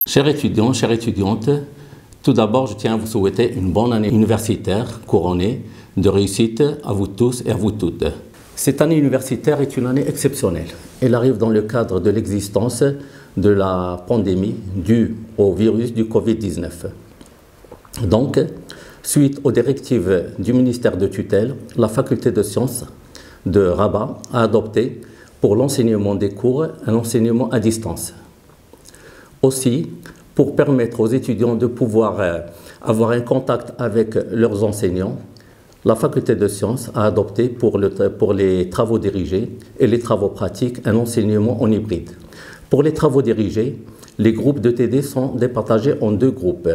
Chers étudiants, chères étudiantes, tout d'abord, je tiens à vous souhaiter une bonne année universitaire couronnée de réussite à vous tous et à vous toutes. Cette année universitaire est une année exceptionnelle. Elle arrive dans le cadre de l'existence de la pandémie due au virus du Covid-19. Donc, suite aux directives du ministère de tutelle, la faculté de sciences de Rabat a adopté pour l'enseignement des cours un enseignement à distance. Aussi, pour permettre aux étudiants de pouvoir avoir un contact avec leurs enseignants, la faculté de sciences a adopté pour les travaux dirigés et les travaux pratiques un enseignement en hybride. Pour les travaux dirigés, les groupes de TD sont départagés en deux groupes.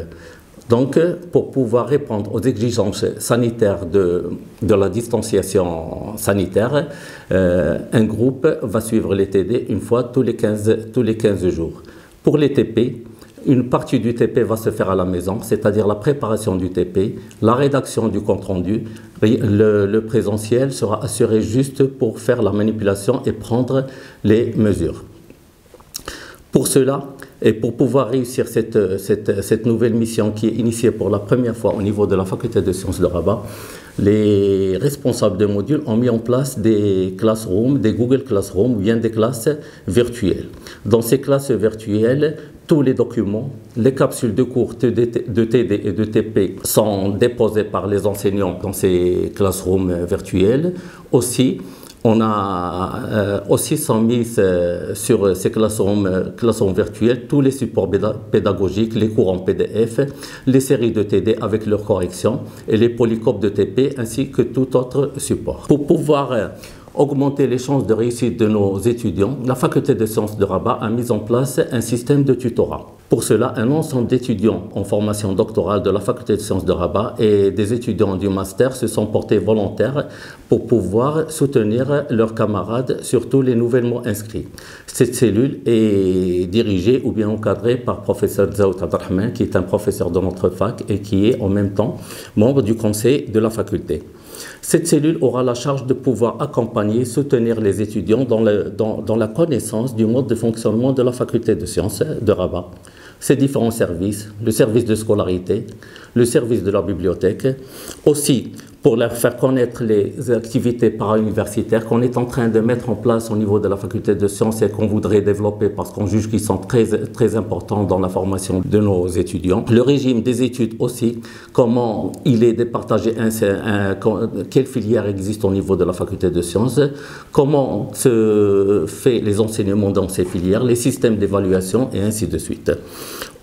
Donc, pour pouvoir répondre aux exigences sanitaires de la distanciation sanitaire, un groupe va suivre les TD une fois tous les 15 jours. Pour les TP, une partie du TP va se faire à la maison, c'est-à-dire la préparation du TP, la rédaction du compte-rendu. Le présentiel sera assuré juste pour faire la manipulation et prendre les mesures. Pour cela, et pour pouvoir réussir cette nouvelle mission qui est initiée pour la première fois au niveau de la faculté de sciences de Rabat, les responsables de modules ont mis en place des classrooms, des Google Classroom ou bien des classes virtuelles. Dans ces classes virtuelles, tous les documents, les capsules de cours de TD et de TP sont déposés par les enseignants dans ces classrooms virtuels. Aussi, on a aussi sont mis sur ces classrooms virtuels tous les supports pédagogiques, les cours en PDF, les séries de TD avec leurs corrections et les polycopes de TP ainsi que tout autre support. Pour pouvoir augmenter les chances de réussite de nos étudiants, la faculté de sciences de Rabat a mis en place un système de tutorat. Pour cela, un ensemble d'étudiants en formation doctorale de la faculté de sciences de Rabat et des étudiants du master se sont portés volontaires pour pouvoir soutenir leurs camarades, surtout les nouvellement inscrits. Cette cellule est dirigée ou bien encadrée par professeur Zaout Abdelrahman, qui est un professeur de notre fac et qui est en même temps membre du conseil de la faculté. Cette cellule aura la charge de pouvoir accompagner, soutenir les étudiants dans la connaissance du mode de fonctionnement de la faculté de sciences de Rabat, ses différents services, le service de scolarité, le service de la bibliothèque, aussi pour leur faire connaître les activités para-universitaires qu'on est en train de mettre en place au niveau de la faculté de sciences et qu'on voudrait développer parce qu'on juge qu'ils sont très importants dans la formation de nos étudiants. Le régime des études aussi, comment il est départagé, quelles filières existent au niveau de la faculté de sciences, comment se fait les enseignements dans ces filières, les systèmes d'évaluation et ainsi de suite.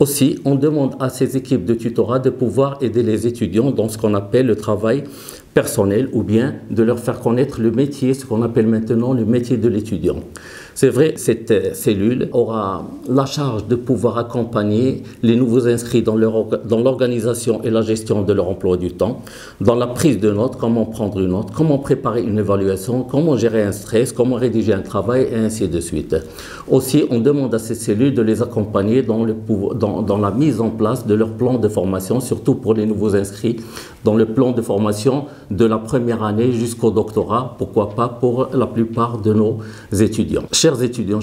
Aussi, on demande à ces équipes de tutorat de pouvoir aider les étudiants dans ce qu'on appelle le travail personnel ou bien de leur faire connaître le métier, ce qu'on appelle maintenant le métier de l'étudiant. C'est vrai, cette cellule aura la charge de pouvoir accompagner les nouveaux inscrits dans l'organisation et la gestion de leur emploi du temps, dans la prise de notes, comment prendre une note, comment préparer une évaluation, comment gérer un stress, comment rédiger un travail et ainsi de suite. Aussi, on demande à ces cellules de les accompagner dans la mise en place de leur plan de formation, surtout pour les nouveaux inscrits, dans le plan de formation de la première année jusqu'au doctorat, pourquoi pas pour la plupart de nos étudiants. Chers étudiants,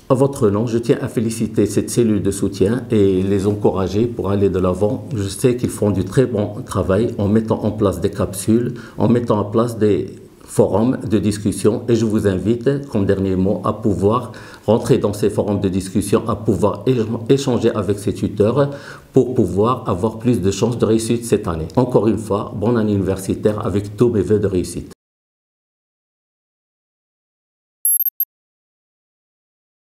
à votre nom, je tiens à féliciter cette cellule de soutien et les encourager pour aller de l'avant. Je sais qu'ils font du très bon travail en mettant en place des capsules, en mettant en place des forums de discussion et je vous invite, comme dernier mot, à pouvoir rentrer dans ces forums de discussion, à pouvoir échanger avec ces tuteurs pour pouvoir avoir plus de chances de réussite cette année. Encore une fois, bonne année universitaire avec tous mes vœux de réussite.